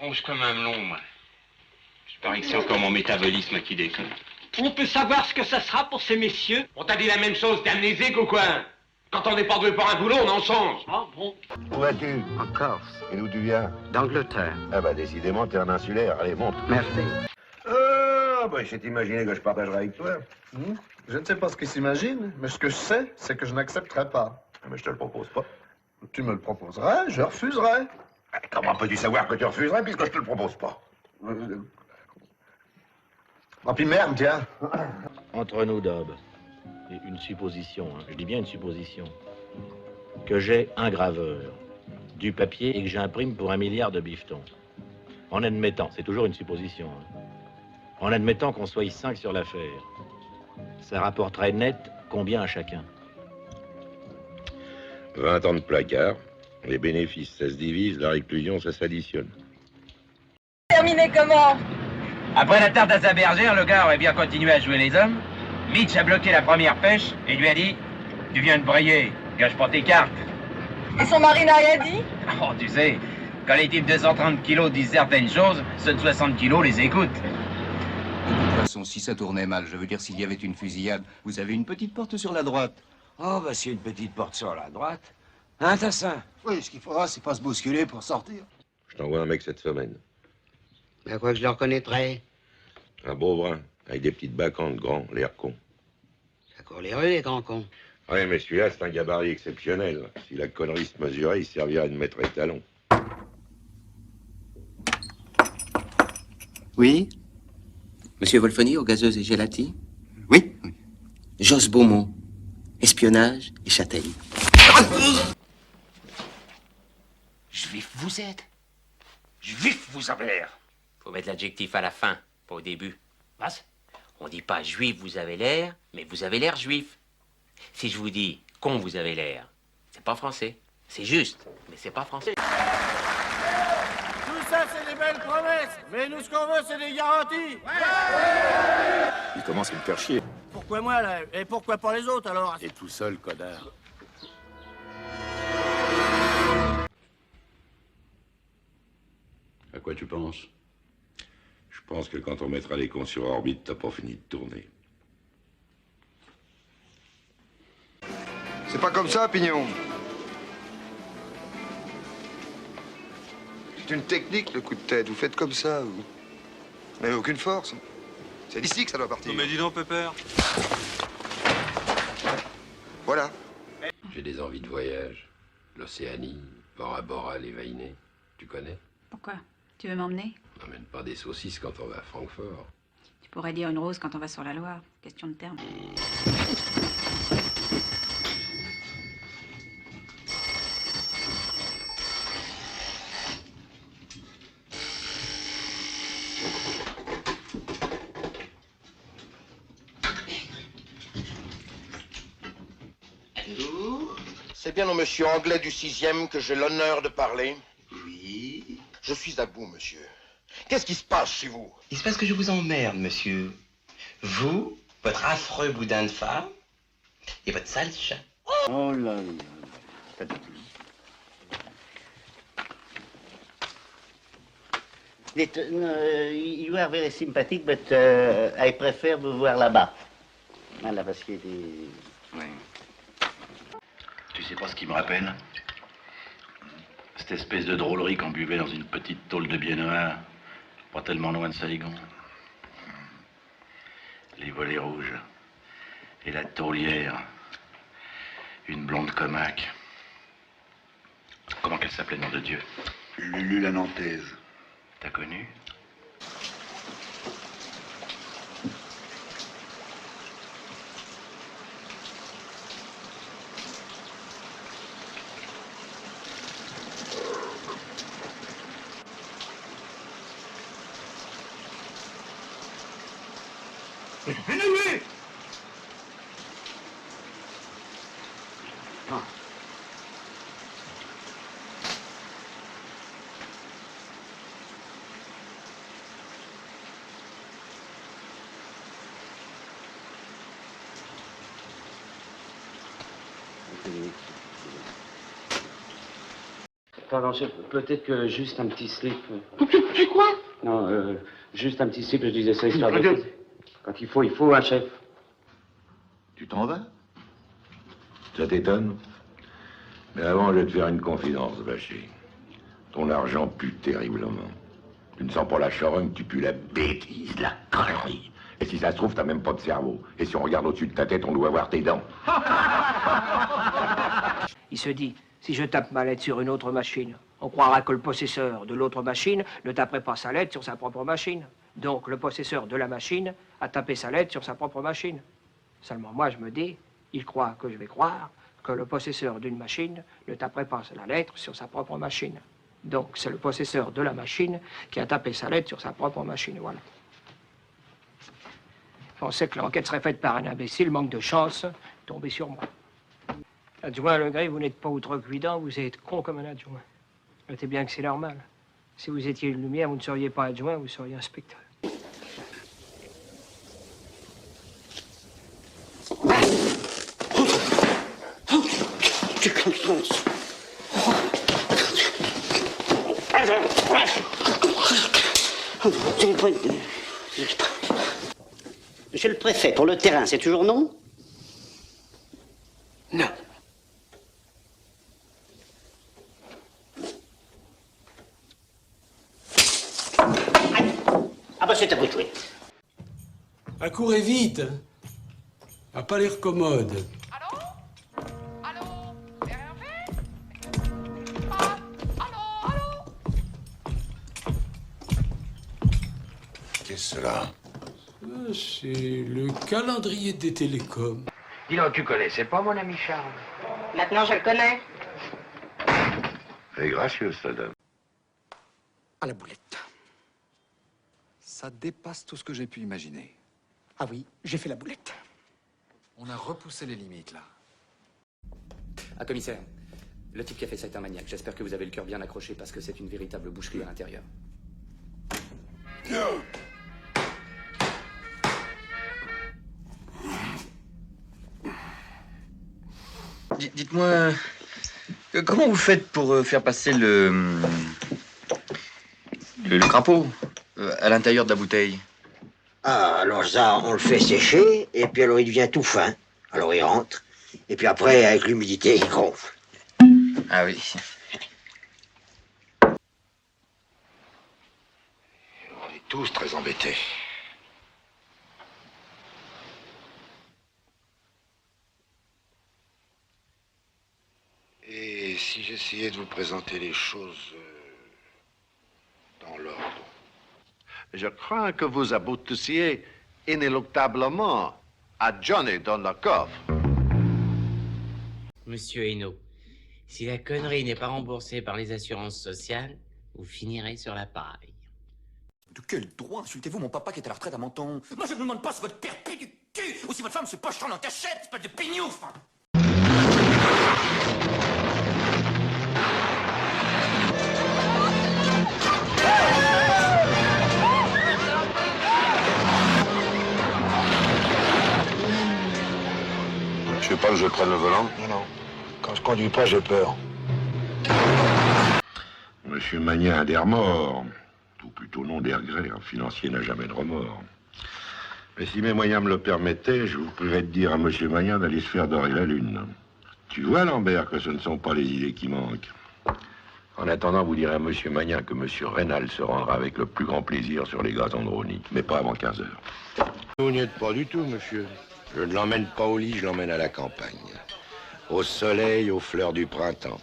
ronge comme un melon, moi. Je parie que c'est encore mon métabolisme qui déconne. On peut savoir ce que ça sera pour ces messieurs? On t'a dit la même chose, t'es amnésique ou quoi? Quand on n'est pas doué pour un boulot, on en change. Ah bon? Où vas-tu? En Corse, Et d'où tu viens? d'Angleterre. Ah bah décidément, t'es un insulaire. Allez, monte. Merci. Bah j'ai imaginé que je partagerais avec toi. Je ne sais pas ce qu'il s'imagine, mais ce que je sais, c'est que je n'accepterai pas. Ah, mais je te le propose pas. Tu me le proposerais, je refuserais. Ah, comment peux-tu savoir que tu refuserais puisque je te le propose pas? Ah, puis merde, tiens. Entre nous, Dob, et une supposition, hein, je dis bien une supposition, que j'ai un graveur, du papier et que j'imprime pour 1 milliard de bifetons. En admettant, c'est toujours une supposition, hein, en admettant qu'on soit 5 sur l'affaire, ça rapporterait net combien à chacun? 20 ans de placard. Les bénéfices, ça se divise. La réclusion, ça s'additionne. Terminé comment? Après la tarte à sa bergère, le gars aurait bien continué à jouer les hommes. Mitch a bloqué la première pêche et lui a dit « Tu viens de brailler, gâche pas tes cartes. » Et son mari n'a rien dit? Oh, tu sais, quand les types de 130 kilos disent certaines choses, ceux de 60 kilos les écoutent. De toute façon, si ça tournait mal, je veux dire, s'il y avait une fusillade, vous avez une petite porte sur la droite. Oh, bah c'est une petite porte sur la droite. Hein, Tassin? Oui, ce qu'il faudra, c'est pas se bousculer pour sortir. Je t'envoie un mec cette semaine. Mais à quoi je le reconnaîtrais? Un beau brun, avec des petites bacchantes grands, l'air con. Ça court les rues, les grands cons. Ouais, mais celui-là, c'est un gabarit exceptionnel. Si la connerie se mesurait, il servirait de maître étalon. Oui? Monsieur Wolfoni, aux gazeuses et gélatis? Oui? Josse Beaumont, espionnage et châtaigne. Juif vous êtes? Juif vous avez l'air? Faut mettre l'adjectif à la fin, pas au début. Was? On dit pas juif vous avez l'air, mais vous avez l'air juif. Si je vous dis con vous avez l'air, c'est pas français. C'est juste, mais c'est pas français. Tout ça, c'est des belles promesses. Mais nous, ce qu'on veut, c'est des garanties. Il commence à me faire chier. Pourquoi moi, là? Et pourquoi pas les autres, alors? Et tout seul, connard. À quoi tu penses? Je pense que quand on mettra les cons sur orbite, t'as pas fini de tourner. C'est pas comme ça, Pignon. C'est une technique, le coup de tête. Vous faites comme ça, vous n'avez aucune force. C'est d'ici que ça doit partir. Non mais dis donc, Pépère. Voilà. J'ai des envies de voyage. L'Océanie, Bora Bora, les Vainés. Tu connais? Pourquoi? Tu veux m'emmener? On n'emmène pas des saucisses quand on va à Francfort. Tu pourrais dire une rose quand on va sur la Loire. Question de terme. C'est bien au monsieur anglais du 6e que j'ai l'honneur de parler. Oui. Je suis à bout, monsieur. Qu'est-ce qui se passe chez vous? Il se passe que je vous emmerde, monsieur. Vous, votre affreux boudin de femme, et votre sale chat. Oh là là. You are very sympathetic, but I prefer vous voir là-bas. Voilà, parce qu'il est... Oui. Tu sais pas ce qui me rappelle? Cette espèce de drôlerie qu'on buvait dans une petite tôle de biennois, pas tellement loin de Saigon. Les volets rouges. Et la taulière. Une blonde comaque. Comment qu'elle s'appelait, nom de Dieu? Lulu la Nantaise. T'as connu? Élevé! Ah. Pardon, peut-être que juste un petit slip. Tu quoi? Non, juste un petit cycle, je disais ça histoire de... Quand il faut un chef. Tu t'en vas? Ça t'étonne? Mais avant, je vais te faire une confidence, Bachir. Ton argent pue terriblement. Tu ne sens pas la charogne, tu pues la bêtise, la connerie. Et si ça se trouve, t'as même pas de cerveau. Et si on regarde au-dessus de ta tête, on doit voir tes dents. Il se dit, si je tape ma lettre sur une autre machine, on croira que le possesseur de l'autre machine ne taperait pas sa lettre sur sa propre machine. Donc le possesseur de la machine a tapé sa lettre sur sa propre machine. Seulement moi je me dis, il croit que je vais croire que le possesseur d'une machine ne taperait pas la lettre sur sa propre machine. Donc c'est le possesseur de la machine qui a tapé sa lettre sur sa propre machine, voilà. Je pensais que l'enquête serait faite par un imbécile, manque de chance, tombé sur moi. Adjoint Legris, vous n'êtes pas outrecuidant, vous êtes con comme un adjoint. Notez bien que c'est normal. Si vous étiez une lumière, vous ne seriez pas adjoint, vous seriez inspecteur. Monsieur le préfet, pour le terrain, c'est toujours non? Non. Ah bah c'est à vous de jouer. Accourez vite. A pas l'air commode. Qu'est-ce que cela? C'est le calendrier des télécoms. Dis donc, tu connaissais pas mon ami Charles? Maintenant, je le connais. Elle est gracieuse, cette dame. À la boulette. Ça dépasse tout ce que j'ai pu imaginer. Ah oui, j'ai fait la boulette. On a repoussé les limites, là. Ah, commissaire, le type qui a fait ça est un maniaque. J'espère que vous avez le cœur bien accroché parce que c'est une véritable boucherie à l'intérieur. Dites-moi, comment vous faites pour faire passer le crapaud à l'intérieur de la bouteille? Ah, alors ça, on le fait sécher, et puis alors il devient tout fin. Alors il rentre, et puis après, avec l'humidité, il gonfle. Ah oui. On est tous très embêtés. Et si j'essayais de vous présenter les choses dans l'ordre? Je crains que vous aboutissiez inéluctablement à Johnny dans le coffre. Monsieur Hainaut, si la connerie n'est pas remboursée par les assurances sociales, vous finirez sur la paille. De quel droit insultez-vous mon papa qui est à la retraite à Menton? Moi, je ne demande pas si votre père pue du cul ou si votre femme se poche en cachette, espèce de pignouf. Je veux pas que je prenne le volant? Non. Quand je conduis pas, j'ai peur. Monsieur Magnin a des remords. Ou plutôt non des regrets. Un financier n'a jamais de remords. Mais si mes moyens me le permettaient, je vous prierais de dire à monsieur Magnin d'aller se faire dorer la lune. Tu vois, Lambert, que ce ne sont pas les idées qui manquent. En attendant, vous direz à monsieur Magnin que monsieur Rénal se rendra avec le plus grand plaisir sur les gazons de Rony, mais pas avant 15 heures. Vous n'y êtes pas du tout, monsieur. Je ne l'emmène pas au lit, je l'emmène à la campagne. Au soleil, aux fleurs du printemps.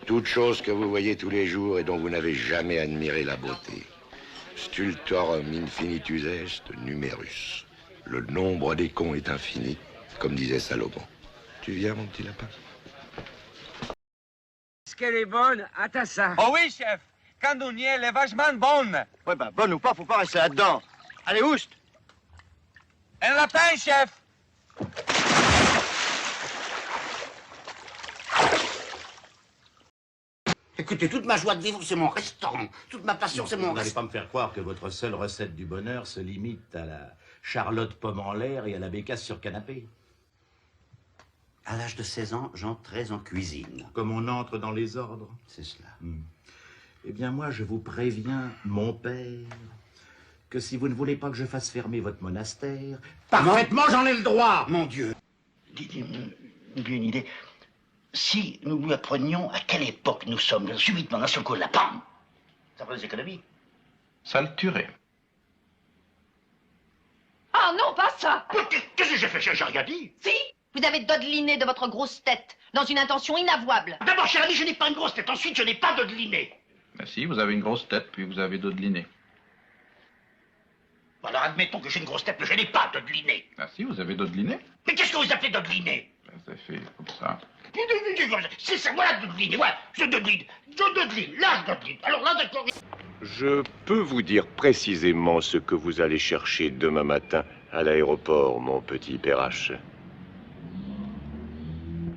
Toute chose que vous voyez tous les jours et dont vous n'avez jamais admiré la beauté. Stultorum infinitus est numerus. Le nombre des cons est infini, comme disait Salomon. Tu viens, mon petit lapin? Est-ce qu'elle est bonne? Attends ça. Oh oui, chef. Candounier, elle est vachement bonne. Ouais, bah, bonne ou pas, faut pas rester là-dedans. Allez, oust. Un lapin, chef. Écoutez, toute ma joie de vivre, c'est mon restaurant. Toute ma passion, c'est mon Vous n'allez restaurant. pas me faire croire que votre seule recette du bonheur se limite à la Charlotte pomme en l'air et à la bécasse sur canapé. À l'âge de 16 ans, j'entrais en cuisine. Comme on entre dans les ordres. C'est cela. Eh bien, moi, je vous préviens, mon père, que si vous ne voulez pas que je fasse fermer votre monastère, parfaitement, j'en ai le droit. Mon Dieu. Une idée. Si nous lui apprenions à quelle époque nous sommes, subitement, d'un seul coup, la panne, ça ferait des économies. Ça le tuerait. Ah non, pas ça! Qu'est-ce que j'ai fait? J'ai rien dit. Si! Vous avez dodeliné de votre grosse tête, dans une intention inavouable. D'abord, cher ami, je n'ai pas une grosse tête. Ensuite, je n'ai pas dodeliné. Ben si, vous avez une grosse tête, puis vous avez dodeliné. Alors admettons que j'ai une grosse tête, mais je n'ai pas dodeliné. Ah si, vous avez dodeliné. Mais qu'est-ce que vous appelez dodeliné? Ben, c'est fait comme ça. C'est ça, voilà dodeliné, voilà. Je dodeline, là je dodeline. Alors là, d'accord. Je peux vous dire précisément ce que vous allez chercher demain matin à l'aéroport, mon petit Perrache.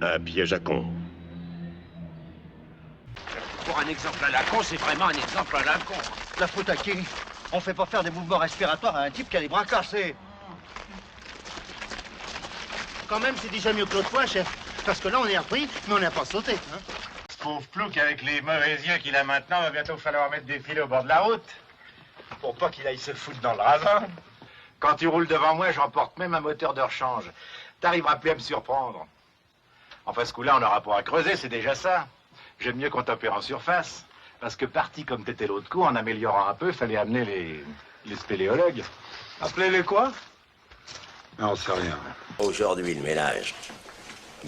Un piège à con. Pour un exemple à la con, c'est vraiment un exemple à la con. La faute à qui? On fait pas faire des mouvements respiratoires à un type qui a les bras cassés. Quand même, c'est déjà mieux que l'autre fois, chef. Parce que là, on est repris, mais on n'a pas sauté. Hein. Pauvre Plouc, avec les mauvais yeux qu'il a maintenant, va bientôt falloir mettre des fils au bord de la route. Pour pas qu'il aille se foutre dans le ravin. Quand tu roules devant moi, j'emporte même un moteur de rechange. T'arriveras plus à me surprendre. Enfin, ce coup-là, on n'aura pas à creuser, c'est déjà ça. J'aime mieux qu'on t'opère en surface. Parce que parti comme t'étais l'autre coup, en améliorant un peu, fallait amener les spéléologues. Appelez-les quoi? Non, c'est rien. Aujourd'hui, le ménage.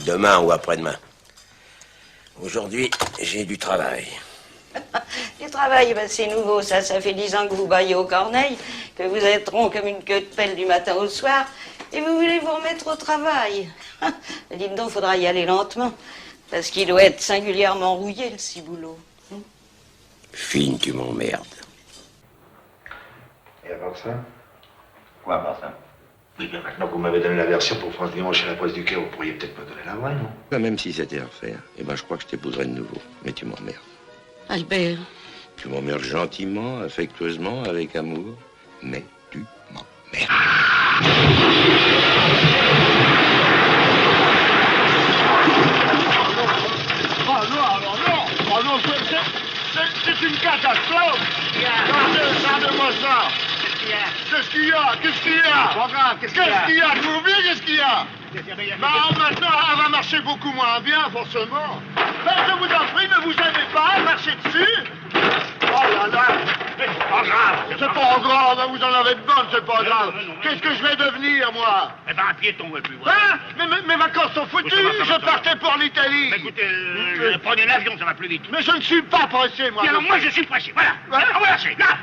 Demain ou après-demain. Aujourd'hui, j'ai du travail. Du travail, ben c'est nouveau, ça fait 10 ans que vous baillez au corneille, que vous êtes rond comme une queue de pelle du matin au soir, et vous voulez vous remettre au travail. Dites donc, faudra y aller lentement, parce qu'il doit être singulièrement rouillé, le ciboulot. Fine, tu m'emmerdes. Et à part ça? Quoi à part ça? Oui, bien maintenant que vous m'avez donné la version pour France Dimanche à la Poisse du Quai, vous pourriez peut-être me donner la vraie, non? Même si c'était à refaire, eh ben, je crois que je t'épouserais de nouveau. Mais tu m'emmerdes. Albert. Tu m'emmerdes gentiment, affectueusement, avec amour. Mais tu m'emmerdes. Oh non, c'est une catastrophe. Regardez-moi ça. Qu'est-ce qu'il y a? Qu'est-ce qu'il y a? Qu'est-ce qu'il y a? Vous oubliez qu'est-ce qu'il y a? Bah, maintenant, elle va marcher beaucoup moins bien, forcément. Ben, je vous en prie, ne vous aimez pas, marchez dessus. Oh là là. C'est pas grave. C'est pas grave, vous en avez de bonnes, c'est pas grave. Qu'est-ce que je vais devenir, moi? Eh ben, un piéton, ouais, plus. Hein? Mais mes vacances sont foutues, je partais pour l'Italie. Écoutez, prenez l'avion, ça va plus vite. Mais je ne suis pas pressé, moi. Et alors, moi, je suis pressé, voilà. Voilà, c'est là.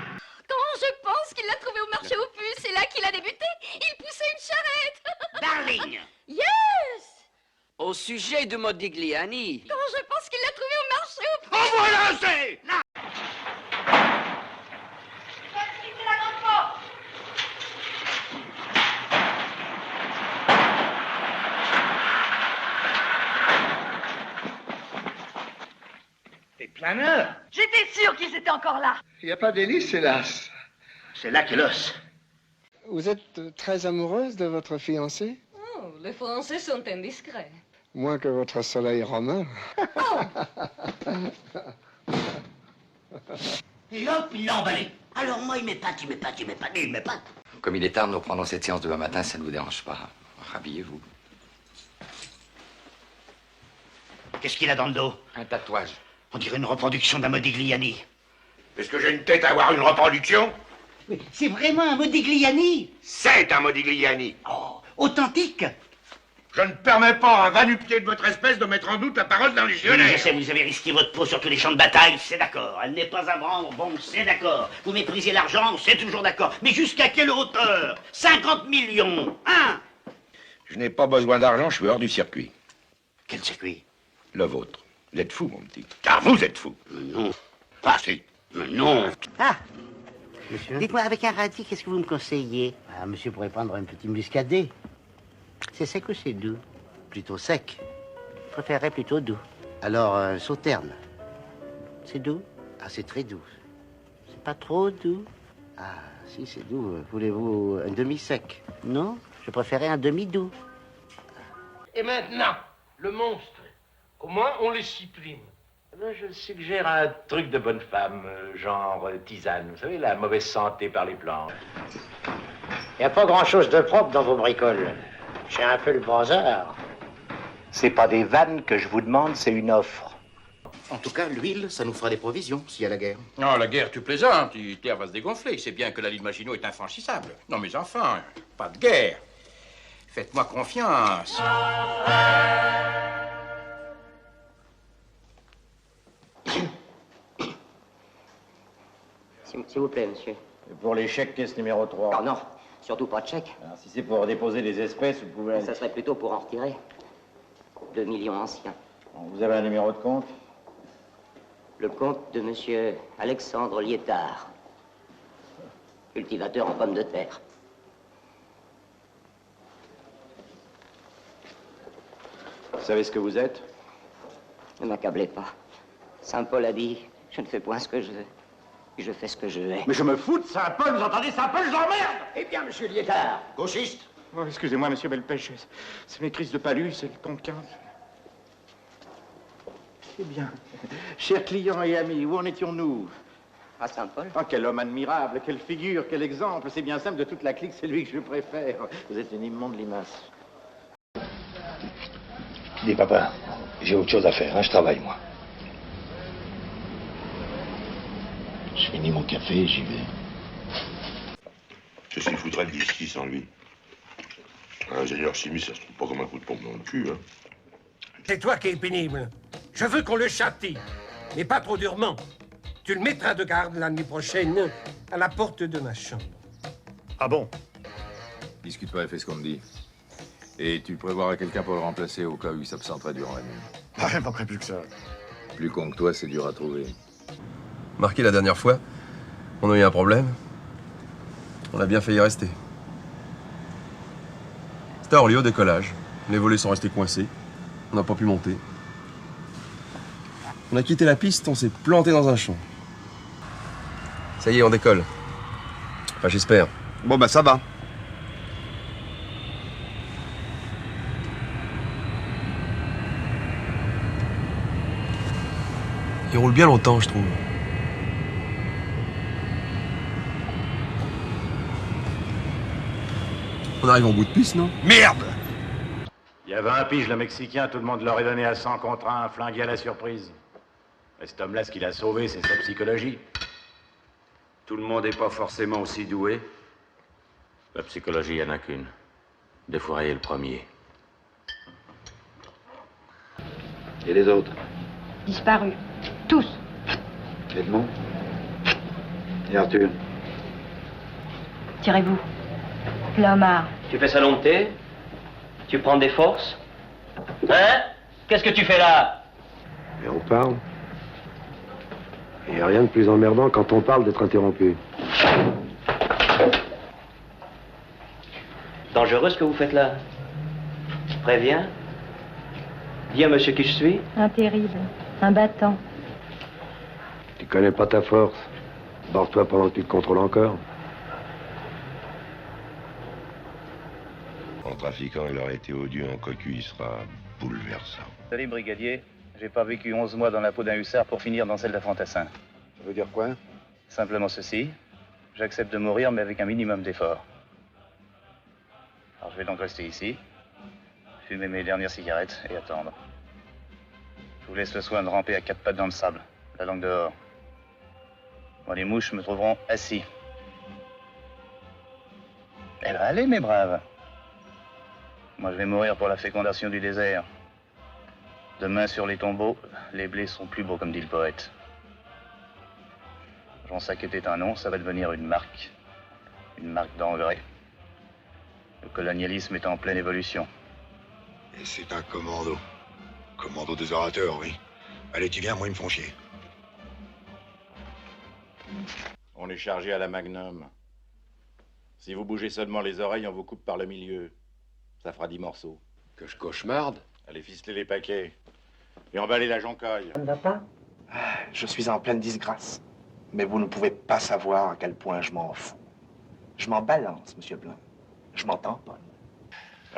Quand je pense qu'il l'a trouvé au marché aux puces, c'est là qu'il a débuté. Il poussait une charrette. Darling. Yes. Au sujet de Modigliani. Quand je pense qu'il l'a trouvé au marché aux puces. Oh, voilà, c'est là. Les planeurs. J'étais sûre qu'ils étaient encore là. Il n'y a pas d'hélice, hélas. C'est là qu'est l'os. Vous êtes très amoureuse de votre fiancé? Oh, les Français sont indiscrets. Moins que votre soleil romain. Et hop, il l'a emballé. Alors moi, il m'épate. Comme il est tard, nous reprendrons cette séance demain matin, ça ne vous dérange pas. Rhabillez-vous. Qu'est-ce qu'il a dans le dos? Un tatouage. On dirait une reproduction d'un Modigliani. Est-ce que j'ai une tête à avoir une reproduction? Mais c'est vraiment un Modigliani. C'est un Modigliani. Oh, authentique. Je ne permets pas à un va-nu-pied de votre espèce de mettre en doute la parole d'un légionnaire. Je sais, vous avez risqué votre peau sur tous les champs de bataille, c'est d'accord. Elle n'est pas à vendre, bon, c'est d'accord. Vous méprisez l'argent, c'est toujours d'accord. Mais jusqu'à quelle hauteur? 50 millions, hein? Je n'ai pas besoin d'argent, je suis hors du circuit. Quel circuit? Le vôtre. Vous êtes fou, mon petit. Car vous êtes fou. Non. Ah, si. Non. Ah, dites-moi, avec un radis, qu'est-ce que vous me conseillez? Ah, monsieur pourrait prendre un petit muscadet. C'est sec ou c'est doux? Plutôt sec. Je préférerais plutôt doux. Alors, un sauterne. C'est doux? Ah, c'est très doux. C'est pas trop doux? Ah, si, c'est doux. Voulez-vous un demi-sec? Non, je préférais un demi-doux. Et maintenant, le monstre. Comment on le supprime? Je suggère un truc de bonne femme, genre tisane. Vous savez, la mauvaise santé par les plantes. Il n'y a pas grand-chose de propre dans vos bricoles. J'ai un peu le bazar. C'est pas des vannes que je vous demande, c'est une offre. En tout cas, l'huile, ça nous fera des provisions s'il y a la guerre. Non, la guerre, tu plaisantes. Hitler va se dégonfler. C'est bien que la ligne Maginot est infranchissable. Non, mais enfin, pas de guerre. Faites-moi confiance. S'il vous plaît, monsieur. Et pour les chèques, caisse numéro 3. Oh non, surtout pas de chèque. Alors, si c'est pour déposer des espèces, vous pouvez... Ça serait plutôt pour en retirer. 2 millions anciens. Vous avez un numéro de compte? Le compte de monsieur Alexandre Liétard, cultivateur en pommes de terre. Vous savez ce que vous êtes? Ne m'accablez pas. Saint Paul a dit, je ne fais point ce que je veux. Je fais ce que je vais. Mais je me fous de Saint-Paul, vous entendez? Saint-Paul, je l'emmerde! Eh bien, monsieur Liétard, Gauchiste? Oh, excusez-moi, monsieur Belpèche. C'est mes crises de palus, c'est le tonquin. Eh bien, chers clients et amis, où en étions-nous? À Saint-Paul. Oh, quel homme admirable, quelle figure, quel exemple. C'est bien simple, de toute la clique, c'est lui que je préfère. Vous êtes une immonde limace. Dis, papa, j'ai autre chose à faire, hein, je travaille, moi. Je finis mon café, j'y vais. Qu'est-ce qu'il foutrait le whisky sans lui? Un ingénieur chimiste, ça se trouve pas comme un coup de pompe dans le cul, hein. C'est toi qui es pénible. Je veux qu'on le châtie, mais pas trop durement. Tu le mettras de garde l'année prochaine à la porte de ma chambre. Ah bon? Discute pas et fais ce qu'on te dit. Et tu prévoiras quelqu'un pour le remplacer au cas où il s'absenterait durant la nuit. Ah, il manquerait plus que ça. Plus con que toi, c'est dur à trouver. Marqué la dernière fois, on a eu un problème. On a bien failli rester. C'était à Orly au décollage. Les volets sont restés coincés. On n'a pas pu monter. On a quitté la piste, on s'est planté dans un champ. Ça y est, on décolle. Enfin, j'espère. Bon, bah ça va. Il roule bien longtemps, je trouve. On arrive en bout de piste, non? Merde! Il y avait un pige, le Mexicain, tout le monde l'aurait donné à 100 contre 1, flingué à la surprise. Mais cet homme-là, ce qu'il a sauvé, c'est sa psychologie. Tout le monde n'est pas forcément aussi doué. La psychologie, il n'y en a qu'une. Défourailler le premier. Et les autres? Disparus. Tous. Edmond? Et Arthur? Tirez-vous. L'homard. tu fais salon de thé? Tu prends des forces? Hein? Qu'est-ce que tu fais là? Et on parle. Il n'y a rien de plus emmerdant quand on parle d'être interrompu. Dangereux ce que vous faites là. Préviens. Dis à monsieur qui je suis. Un terrible. Un battant. Tu connais pas ta force. Barre-toi pendant que tu te contrôles encore. En trafiquant, il aurait été odieux, en cocu, il sera bouleversant. Salut, brigadier. J'ai pas vécu 11 mois dans la peau d'un hussard pour finir dans celle d'un fantassin. Ça veut dire quoi? Simplement ceci. J'accepte de mourir, mais avec un minimum d'effort. Alors je vais donc rester ici, fumer mes dernières cigarettes et attendre. Je vous laisse le soin de ramper à quatre pattes dans le sable, la langue dehors. Moi, les mouches me trouveront assis. Eh ben, allez, mes braves. Moi, je vais mourir pour la fécondation du désert. Demain, sur les tombeaux, les blés sont plus beaux, comme dit le poète. Jean Sac était un nom, ça va devenir une marque d'engrais. Le colonialisme est en pleine évolution. Et c'est un commando. Commando des orateurs, oui. Allez, tu viens, moi, ils me font chier. On est chargé à la Magnum. Si vous bougez seulement les oreilles, on vous coupe par le milieu. Ça fera 10 morceaux. Que je cauchemarde? Allez ficeler les paquets. Et emballer la joncaille. Ça ne va pas? Je suis en pleine disgrâce. Mais vous ne pouvez pas savoir à quel point je m'en fous. Je m'en balance, monsieur Blanc. Je m'en tamponne.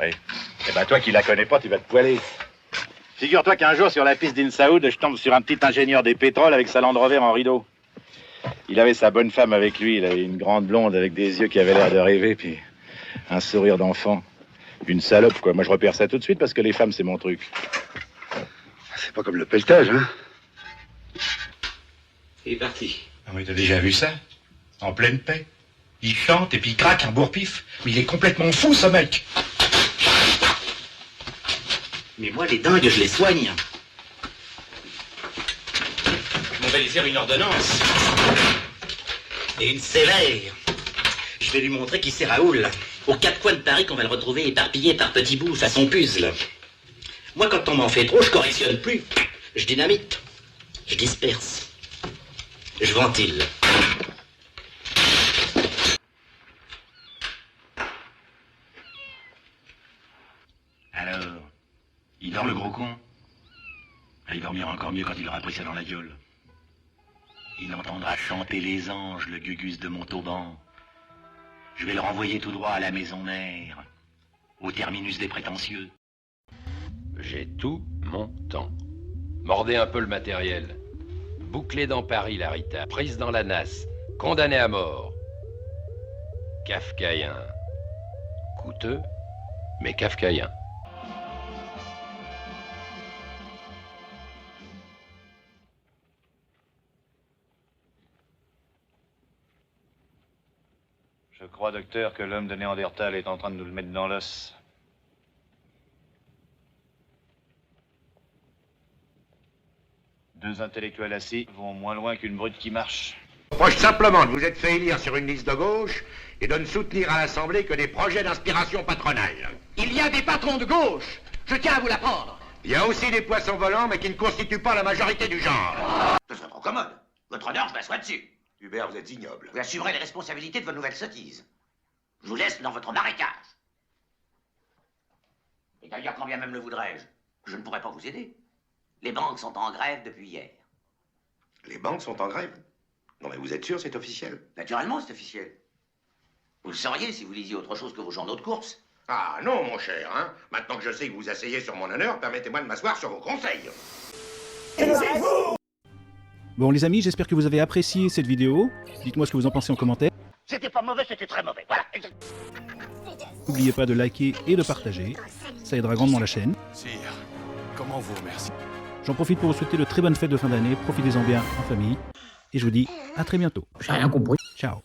Oui. Eh ben toi qui la connais pas, tu vas te poiler. Figure-toi qu'un jour, sur la piste d'In Saoud, je tombe sur un petit ingénieur des pétroles avec sa Land Rover en rideau. Il avait sa bonne femme avec lui, il avait une grande blonde avec des yeux qui avaient l'air de rêver, puis un sourire d'enfant. Une salope, quoi. Moi, je repère ça tout de suite parce que les femmes, c'est mon truc. C'est pas comme le pelletage, hein? Il est parti. Non, mais t'as déjà vu ça? En pleine paix. Il chante et puis il craque un bourre-pif. Mais il est complètement fou, ce mec. Mais moi, les dingues, je les soigne. Je m'en vais lui faire une ordonnance. Et une sévère. Je vais lui montrer qui c'est Raoul. Aux quatre coins de Paris qu'on va le retrouver éparpillé par petits bouts façon puzzle. Moi, quand on m'en fait trop, je correctionne plus. Je dynamite. Je disperse. Je ventile. Alors, il dort le gros con? Il dormira encore mieux quand il aura pris ça dans la gueule. Il entendra chanter les anges, le gugus de Montauban. Je vais le renvoyer tout droit à la maison mère, au terminus des prétentieux. J'ai tout mon temps. Mordez un peu le matériel. Bouclé dans Paris, la Rita. Prise dans la nasse. Condamné à mort. Kafkaïen. Coûteux, mais kafkaïen. Je crois, docteur, que l'homme de Néandertal est en train de nous le mettre dans l'os. Deux intellectuels assis vont moins loin qu'une brute qui marche. Je reproche simplement de vous être fait élire sur une liste de gauche et de ne soutenir à l'Assemblée que des projets d'inspiration patronale. Il y a des patrons de gauche. Je tiens à vous l'apprendre. Il y a aussi des poissons volants, mais qui ne constituent pas la majorité du genre. Ce serait trop commode. Votre honneur, je m'assois dessus. Hubert, vous êtes ignoble. Vous assumerez les responsabilités de vos nouvelles sottises. Je vous laisse dans votre marécage. Et d'ailleurs, quand bien même le voudrais-je, je ne pourrais pas vous aider. Les banques sont en grève depuis hier. Les banques sont en grève? Non, mais vous êtes sûr, c'est officiel? Naturellement, c'est officiel. Vous le sauriez si vous lisiez autre chose que vos journaux de course. Ah non, mon cher, hein. Maintenant que je sais que vous asseyez sur mon honneur, permettez-moi de m'asseoir sur vos conseils. Bon les amis, j'espère que vous avez apprécié cette vidéo. Dites-moi ce que vous en pensez en commentaire. C'était pas mauvais, c'était très mauvais. Voilà. N'oubliez pas de liker et de partager. Ça aidera grandement la chaîne. Sire, comment vous remercier? J'en profite pour vous souhaiter de très bonnes fêtes de fin d'année. Profitez-en bien en famille. Et je vous dis à très bientôt. J'ai rien compris. Ciao.